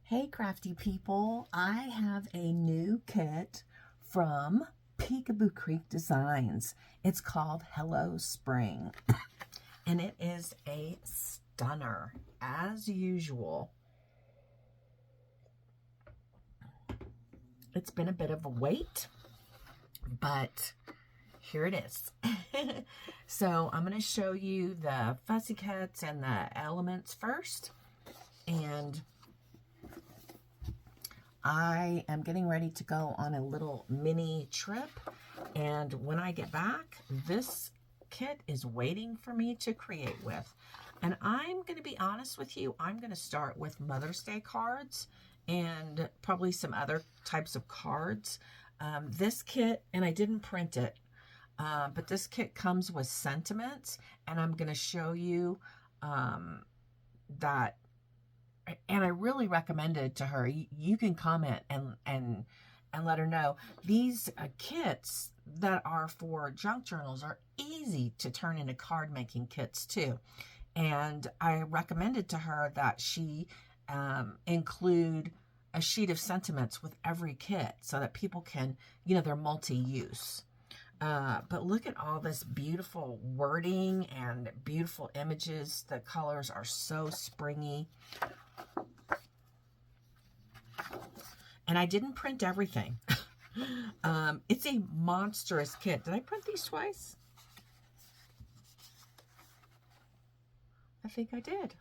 Hey crafty people, I have a new kit from Peekaboo Creek Designs. It's called Hello Spring and it is a stunner as usual. It's been a bit of a wait, but here it is. So I'm going to show you the fussy cuts and the elements first, and I am getting ready to go on a little mini trip, and when I get back, this kit is waiting for me to create with. And I'm going to be honest with you, I'm going to start with Mother's Day cards and probably some other types of cards. This kit, and I didn't print it, but this kit comes with sentiments, and I'm going to show you that. And I really recommend it to her. You can comment and let her know. These kits that are for junk journals are easy to turn into card making kits too. And I recommended to her that she include a sheet of sentiments with every kit so that people can, they're multi-use. But look at all this beautiful wording and beautiful images. The colors are so springy. And I didn't print everything. It's a monstrous kit. Did I print these twice? I think I did.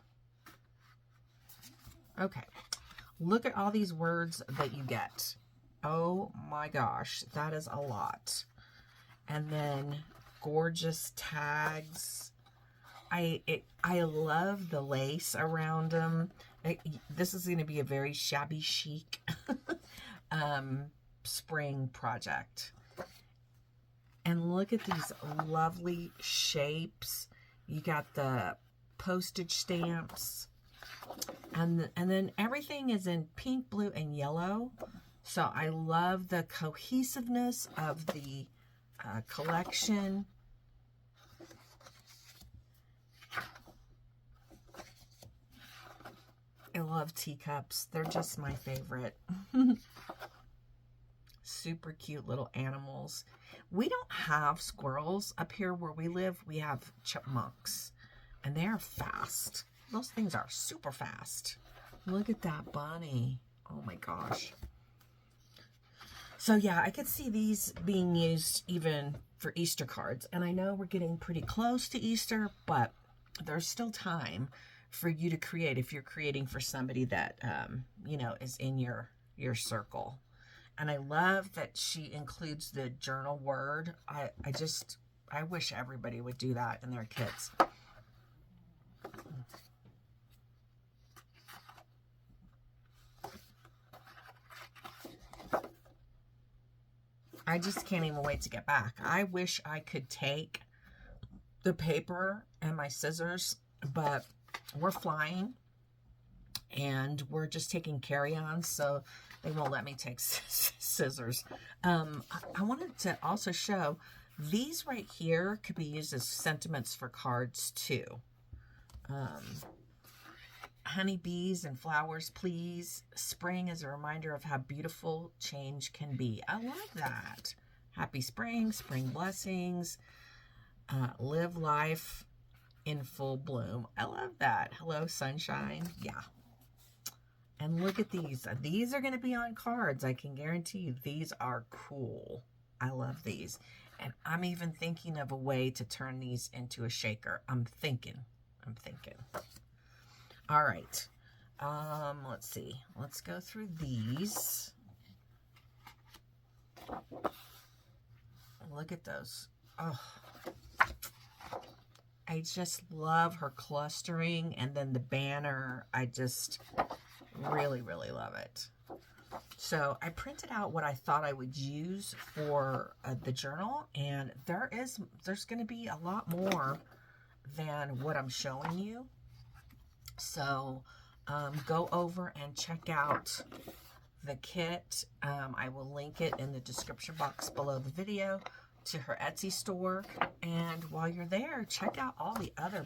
Okay. Look at all these words that you get. Oh my gosh, that is a lot. And then gorgeous tags. I love the lace around them. This is going to be a very shabby chic spring project. And look at these lovely shapes. You got the postage stamps. And then everything is in pink, blue, and yellow. So I love the cohesiveness of the collection. I love teacups. They're just my favorite. Super cute little animals. We don't have squirrels up here where we live. We have chipmunks, and they are fast. Those things are super fast. Look at that bunny. Oh my gosh. So yeah, I could see these being used even for Easter cards. And I know we're getting pretty close to Easter, but there's still time for you to create if you're creating for somebody that, is in your circle. And I love that she includes the journal word. I wish everybody would do that in their kits. I just can't even wait to get back. I wish I could take the paper and my scissors, but we're flying and we're just taking carry-ons, so they won't let me take scissors. I wanted to also show these right here could be used as sentiments for cards too. Honeybees and flowers, please. Spring is a reminder of how beautiful change can be. I love that. Happy spring, spring blessings. Live life in full bloom. I love that. Hello, sunshine. Yeah. And look at these. These are going to be on cards. I can guarantee you these are cool. I love these. And I'm even thinking of a way to turn these into a shaker. I'm thinking. All right. Let's see. Let's go through these. Look at those. Oh, I just love her clustering, and then the banner. I just really, really love it. So I printed out what I thought I would use for the journal, and there's going to be a lot more than what I'm showing you. So go over and check out the kit. I will link it in the description box below the video to her Etsy store. And while you're there, check out all the other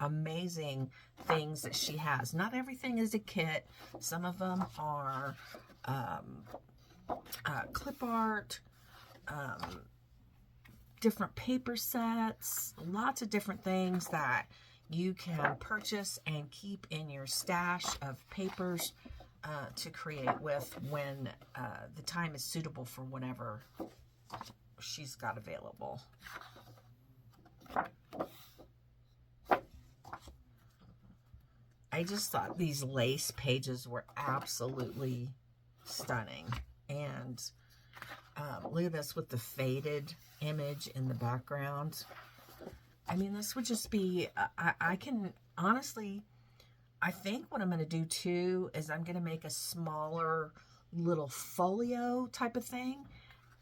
amazing things that she has. Not everything is a kit. Some of them are clip art, different paper sets, lots of different things that you can purchase and keep in your stash of papers to create with when the time is suitable for whatever she's got available. I just thought these lace pages were absolutely stunning. And look at this with the faded image in the background. I mean, this would just be, I can honestly, I think what I'm going to do too is I'm going to make a smaller little folio type of thing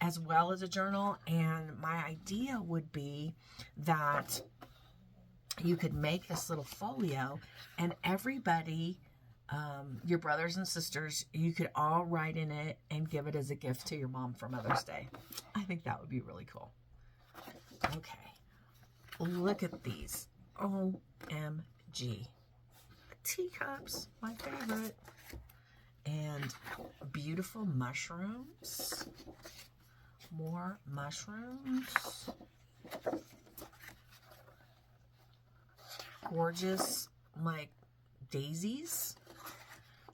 as well as a journal. And my idea would be that you could make this little folio and everybody, your brothers and sisters, you could all write in it and give it as a gift to your mom for Mother's Day. I think that would be really cool. Okay. Look at these. OMG. Teacups, my favorite. And beautiful mushrooms. More mushrooms. Gorgeous, like, daisies.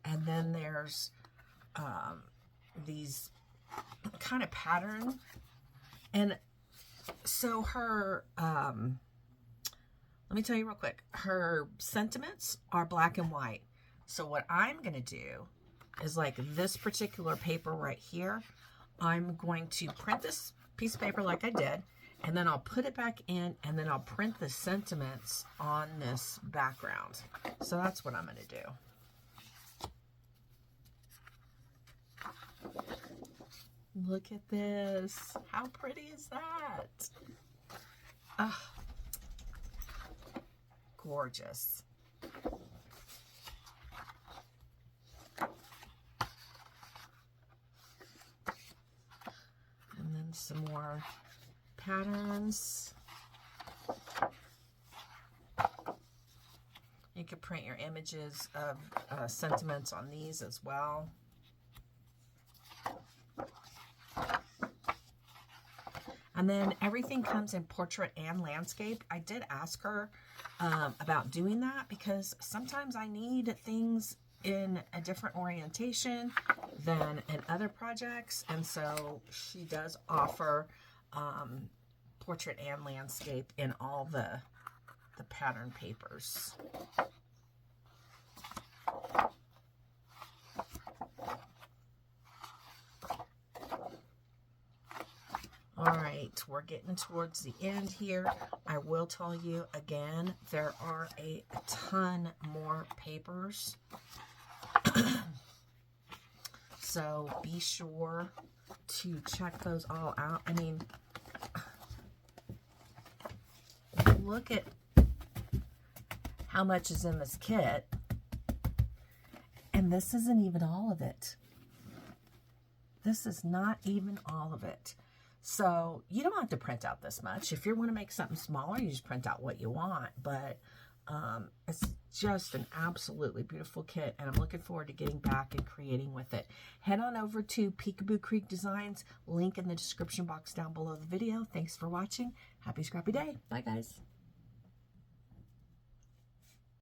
And then there's these kind of pattern. And so her, let me tell you real quick, her sentiments are black and white. So what I'm going to do is, like this particular paper right here, I'm going to print this piece of paper like I did, and then I'll put it back in, and then I'll print the sentiments on this background. So that's what I'm going to do. Look at this. How pretty is that? Ah, gorgeous. And then some more patterns. You could print your images of sentiments on these as well. And then everything comes in portrait and landscape. I did ask her about doing that because sometimes I need things in a different orientation than in other projects. And so she does offer portrait and landscape in all the pattern papers. All right, we're getting towards the end here. I will tell you again, there are a ton more papers. So be sure to check those all out. I mean, look at how much is in this kit. And this isn't even all of it. This is not even all of it. So you don't have to print out this much. If you want to make something smaller, you just print out what you want. But it's just an absolutely beautiful kit, and I'm looking forward to getting back and creating with it. Head on over to Peekaboo Creek Designs, link in the description box down below the video. Thanks for watching. Happy scrappy day. Bye, guys.